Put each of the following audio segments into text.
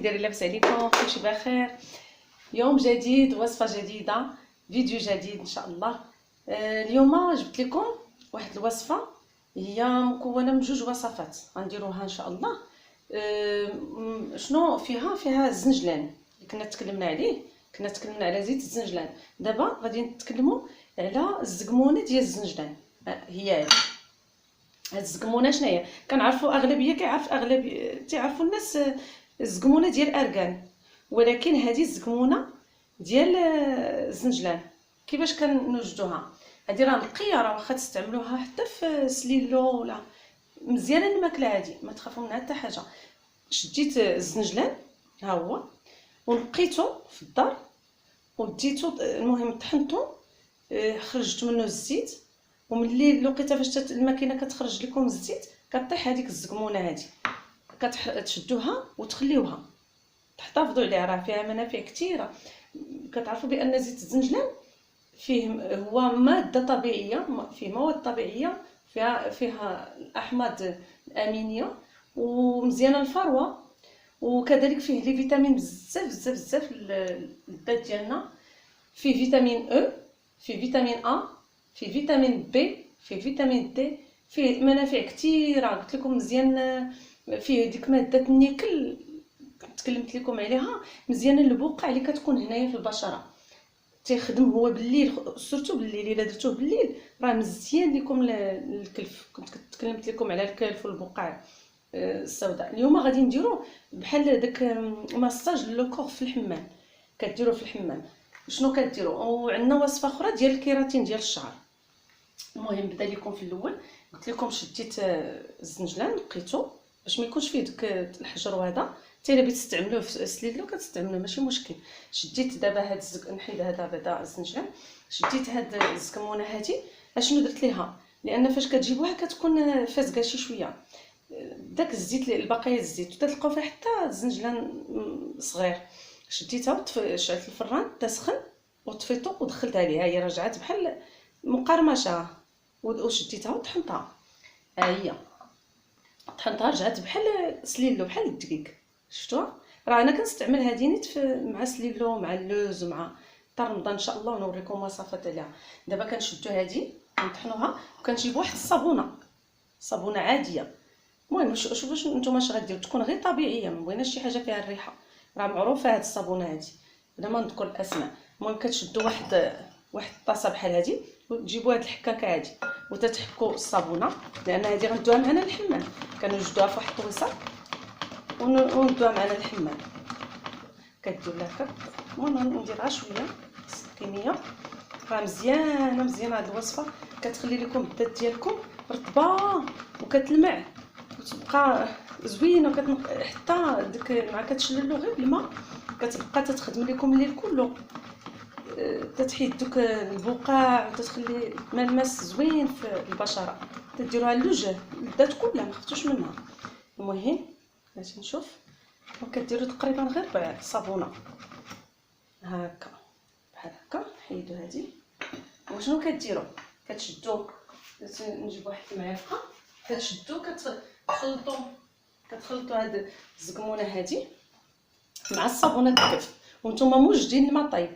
دايرين لاباس عليكم؟ كلشي بخير. يوم جديد، وصفه جديده، فيديو جديد ان شاء الله. اليوم جبت لكم واحد الوصفه هي مكونه من جوج وصفات غنديروها ان شاء الله. شنو فيها الزنجلان اللي كنا تكلمنا عليه. كنا تكلمنا على زيت الزنجلان. دابا غادي نتكلموا على الزقمونه ديال الزنجلان. هي هاد الزقمونه شنو هي؟ كنعرفوا اغلبيه تعرفوا الناس الزقمونه ديال الاركان، ولكن هذه الزقمونه ديال الزنجلان كيفاش كنوجدوها؟ هذه راه نقيه، راه واخا تستعملوها حتى في سليلو ولا مزيانه الماكله عادي، ما تخافوا منها حتى حاجه. شديت الزنجلان ها هو ونقيتو في الدار وديتو، المهم طحنتو، خرجت منه الزيت، وملي لقيتها فاش الماكينه كتخرج لكم الزيت كطيح هذيك الزقمونه هذه، كتشدوها وتخليوها تحتفظوا عليها. راه فيها منافع كثيره. كتعرفوا بان زيت الزنجلان فيه هو ماده طبيعيه، فيه مواد طبيعيه، فيها الاحماض الامينيه ومزيانه للفروه، وكذلك فيه لي فيتامين بزاف للذات ديالنا. فيه فيتامين او، فيه فيتامين ا، فيه فيتامين بي، فيه فيتامين دي، فيه منافع كثيره قلت لكم مزيان. فيه ديك ماده النيكل تكلمت لكم عليها، مزيانه للبقع اللي كتكون هنايا في البشره. تيخدم هو بالليل، سورتو بالليل، الا درتوه بالليل راه مزيان لكم الكلف. كنت تكلمت لكم على الكلف والبقع السوداء. اليوم غادي نديرو بحال داك ماساج لو كور في الحمام، كديروه في الحمام. شنو كديروا؟ وعندنا وصفه اخرى ديال الكيراتين ديال الشعر. المهم نبدا لكم في الاول. قلت لكم شديت الزنجلان نقيتو باش ما يكونش فيه داك الحجر، وهذا حتى الا بغيت تستعملوه في سليلو كتستعملوه ماشي مشكل. شديت دابا هاد نحيد هذا بدا الزنجلان. شديت هاد الزكمونه هادي. اشنو درت ليها؟ لان فاش كتجيبوها كتكون فازقه شي شويه، داك الزيت البقايا الزيت وتلقاو فيها حتى الزنجلان صغير. شديتها شعلت الفران تسخن وطفيتو ودخلت عليها، هي رجعت بحال مقرمشه، وشديتها وطحنتها. ها هي طحنتها رجعت بحال سليلو، بحال الدقيق. شفتوها؟ راه انا كنستعمل هذه نيت مع سليلو مع اللوز ومع حتى رمضان ان شاء الله، ونوريكم وصفات عليها. دابا كنشدو هذه ونطحنوها، وكنجيب واحد صابونه عاديه. المهم شوفوا نتوما اش غديروا، تكون غير طبيعيه، ما بغيناش شي حاجه فيها الريحه. راه معروفه هاد الصابونه هادي بلا ما نذكر الاسماء. المهم كتشدوا واحد الطاسه بحال هادي، وتجيبوا هاد الحكاكه هادي وتتحكوا الصابونه، لان هادي غندوها معنا للحمام. كنوجدوها في واحد الطويصه وندوها معنا للحمام. كدير لها هكا. المهم نديرها شويه كميه. راه مزيانه هاد الوصفه، كتخلي لكم الذات ديالكم رطبه وكتلمع وتبقى زوينه، حتى ديك مع كتشللو غير بالماء كتبقى تتخدم لكم الليل كله، تتحيد دوك البقع وتتخلي ملمس زوين في البشره. تديروها للوجه الذات كلها، ما خفتوش منها. المهم باش نشوف، وكديروا تقريبا غير صابونه هكا بحال هكا. حيدوا هذه. وشنو كديروا؟ كتشدوا، نجيب واحد المعلقه، كتشدوا كتخلطوا هاد الزقمونه هذه مع الصابونه الكف، وانتم موجدين الماء طايب.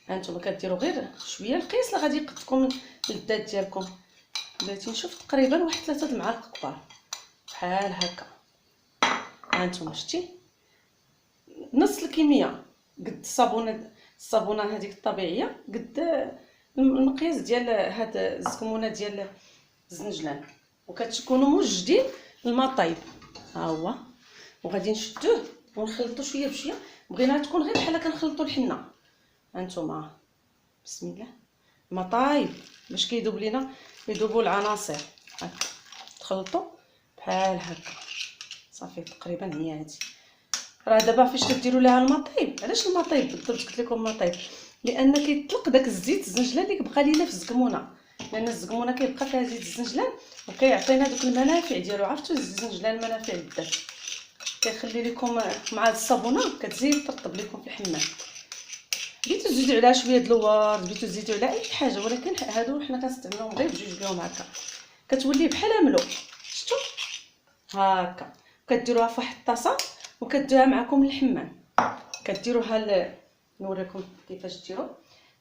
ها انتم كديروا غير شويه القياس اللي غادي يقدكم للذات ديالكم. بغيتي نشوف تقريبا واحد 3 المعالق كبار بحال هكا. ها انتم شتي نص الكميه قد الصابونه هذيك الطبيعيه، قد المقياس ديال هاد الزكمونه ديال الزنجلان، وكتكونوا موجدين الماء طايب. ها هو، وغادي نشدوه ونخلطوا شويه بشويه. بغيناها تكون غير بحال كنخلطوا الحنه. هانتوما بسم الله، الماء طايب باش كيذوب لينا، يذوبوا العناصر هكا. تخلطوا بحال هكا صافي. تقريبا هي هذه. راه دابا فاش كديروا ليها الماء طايب، علاش الماء طايب بالضبط قلت لكم الماء طايب؟ لان كيطلق داك الزيت الزنجلان اللي كيبقى لينا في الزقمونه، لان الزقمونه كيبقى فيها زيت الزنجلان وكيعطينا دوك المنافع ديالو. عرفتوا الزنجلان منافع للذات، كيخلي لكم مع الصابونه كتزيد ترطب لكم في الحمام. بغيتو تزيدوا عليها شويه د الورد، بغيتو تزيدوا على اي حاجه، ولكن هادو حنا كنستعملوهم غير بجوج بهم هكا. كتولي بحال ملو. شفتوا هكا؟ كديروها في واحد الطاسه وكدوها معكم للحمام. كديروها نوريكم كيفاش ديروا.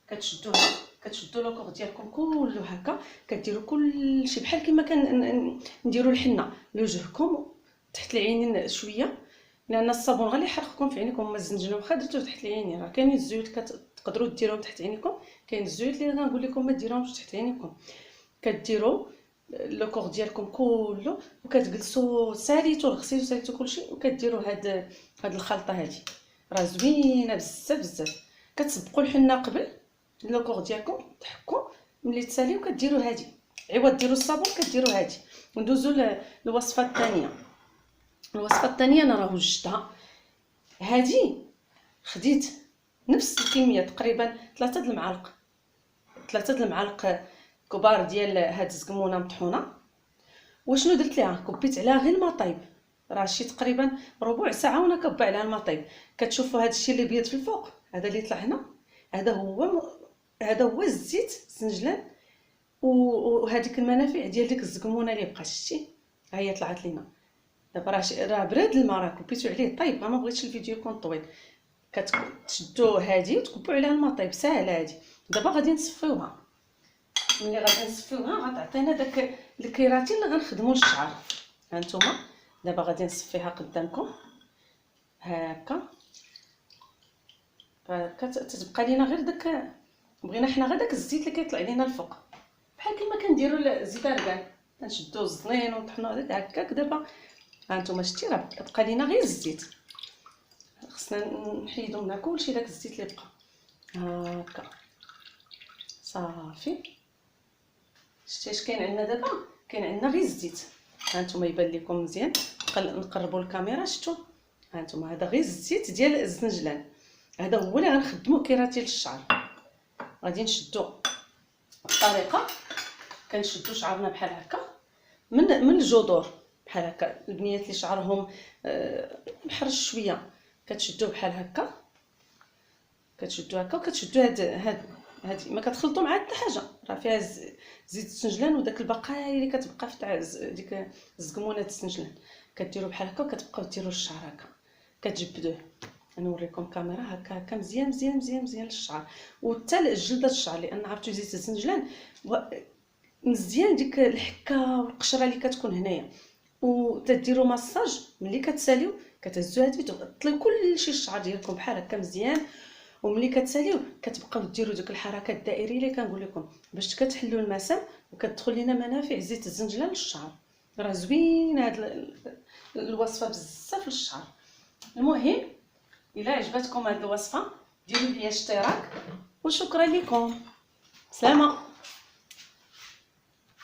كتشدوها، كتشدوا لوكور ديالكم كله هكا، كديروا كلشي بحال كما نديروا الحنه لوجهكم تحت العينين شويه، لان الصابون غادي يحرقكم في عينيكم. ما الزنجله واخا درتوه تحت العينين، راه كاينين الزيوت كتقدروا ديروهم تحت عينيكم، كاين الزيوت اللي غنقول لكم ما ديروهمش تحت عينيكم. كديروا لوكور ديالكم كله وكتجلسوا ساليتو غسيتو ساليتو كلشي، وكديروا هاد الخلطه هادي راه زوينه بزاف بزاف. كتسبقوا الحنه قبل لوكور ديالكم، تحكوا ملي تساليو كديروا هادي، عوض ديروا الصابون كديروا هادي. وندوزوا للوصفه الثانيه. الوصفه الثانيه انا راه وجدتها. هادي خديت نفس الكميه تقريبا 3 المعالق كبار ديال هاد الزقمونه مطحونه. وشنو درت ليها؟ كبيت عليها غير الماء طايب، راه شي تقريبا ربع ساعه وانا كبه عليها الماء طايب. كتشوفوا هذا الشيء اللي بيض في الفوق، هذا اللي طلع هنا، هذا هو الزيت الزنجلان. وهذيك المنافع ديال ديك الزقمونه اللي بقات، شتي ها هي طلعت لينا دابا. راه براد الماء، راه كبيتو عليه طيب. ما بغيتش الفيديو يكون طويل. كتشدوا هذه وتكبوا عليها الماء طيب، ساهله هذه. دابا غادي نصفيوها. ملي غادي نصفيوها غتعطينا داك الكيراتين اللي غنخدموا للشعر. هانتوما دابا غادي نصفيها قدامكم هكا. تتبقى لينا غير داك، بغينا حنا غير داك الزيت اللي كيطلع لينا الفوق، بحال كما كنديروا الزيت ارغان، كنشدوا الزنين ونطحنوا هكاك. دابا هانتوما شتي راه بقى لينا غير الزيت، خصنا نحيدو منها كلشي داك الزيت اللي بقى هكا. صافي، شتي اش كاين عندنا دابا؟ كاين عندنا غير الزيت. هانتوما يبان لكم مزيان، نقربوا الكاميرا. شفتوا هانتوما هذا غير الزيت ديال الزنجلان، هذا هو اللي غنخدموه كيراتين للشعر. غادي نشدو الطريقه، كنشدو شعرنا بحال هكا من الجذور بحال هكا. البنيات اللي شعرهم محرش شويه كتشدوه بحال هكا، كتشدوه هكا وكتشدوا هاد ما كتخلطوا مع حتى حاجه، راه فيها زيت السنجلان وداك البقايا اللي كتبقى في تاع ديك الزقمونه السنجلان. كديروا بحال هكا وكتبقاو ديروا الشعر هكا، كتجبدوه. نوريكم كاميرا هكا مزيان مزيان مزيان مزيان للشعر وحتى جلده الشعر، لان عرفتوا زيت السنجلان مزيان ديك الحكه والقشره اللي كتكون هنايا. وتديروا ماساج ملي كتساليو، كتهزوا هادي وتطليو كلشي الشعر ديالكم بحال هكا مزيان. وملي كتساليو كتبقاو ديروا ديك الحركات الدائريه اللي كنقول لكم باش كتحلوا المسام وكتدخل لينا منافع زيت الزنجلان للشعر. راه زوين هاد الوصفه بزاف للشعر. المهم الا عجبتكم هاد الوصفه ديروا لي اشتراك، وشكرا لكم. سلامه.